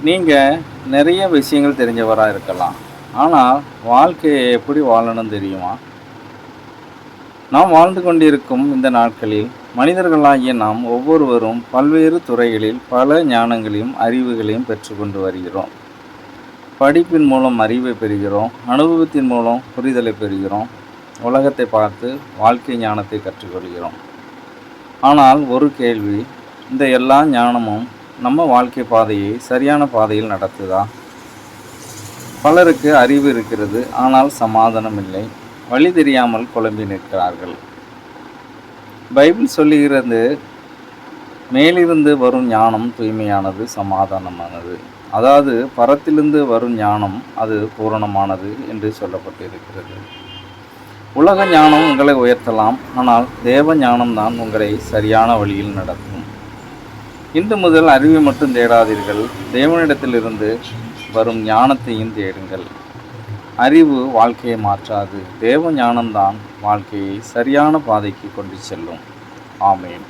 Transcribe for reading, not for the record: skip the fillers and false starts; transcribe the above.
நீங்கள் நிறைய விஷயங்கள் தெரிஞ்சவராக இருக்கலாம். ஆனால் வாழ்க்கையை எப்படி வாழணும் தெரியுமா? நாம் வாழ்ந்து கொண்டிருக்கும் இந்த நாட்களில் மனிதர்களாகிய நாம் ஒவ்வொருவரும் பல்வேறு துறைகளில் பல ஞானங்களையும் அறிவுகளையும் பெற்றுக்கொண்டு வருகிறோம். படிப்பின் மூலம் அறிவை பெறுகிறோம், அனுபவத்தின் மூலம் புரிதலை பெறுகிறோம், உலகத்தை பார்த்து வாழ்க்கை ஞானத்தை கற்றுக்கொள்கிறோம். ஆனால் ஒரு கேள்வி, இந்த எல்லா ஞானமும் நம்ம வாழ்க்கை பாதையை சரியான பாதையில் நடத்துதா? பலருக்கு அறிவு இருக்கிறது, ஆனால் சமாதானம் இல்லை. வழி தெரியாமல் குழம்பி நிற்கிறார்கள். பைபிள் சொல்லுகிறது, மேலிருந்து வரும் ஞானம் தூய்மையானது, சமாதானமானது. அதாவது பரத்திலிருந்து வரும் ஞானம் அது பூரணமானது என்று சொல்லப்பட்டிருக்கிறது. உலக ஞானம் உங்களை உயர்த்தலாம், ஆனால் தேவ ஞானம்தான் உங்களை சரியான வழியில் நடத்தும். இன்று முதல் அறிவை மட்டும் தேடாதீர்கள், தேவனிடத்திலிருந்து வரும் ஞானத்தையும் தேடுங்கள். அறிவு வாழ்க்கையை மாற்றாது, தேவ ஞானம்தான் வாழ்க்கையை சரியான பாதைக்கு கொண்டு செல்லும். ஆமேன்.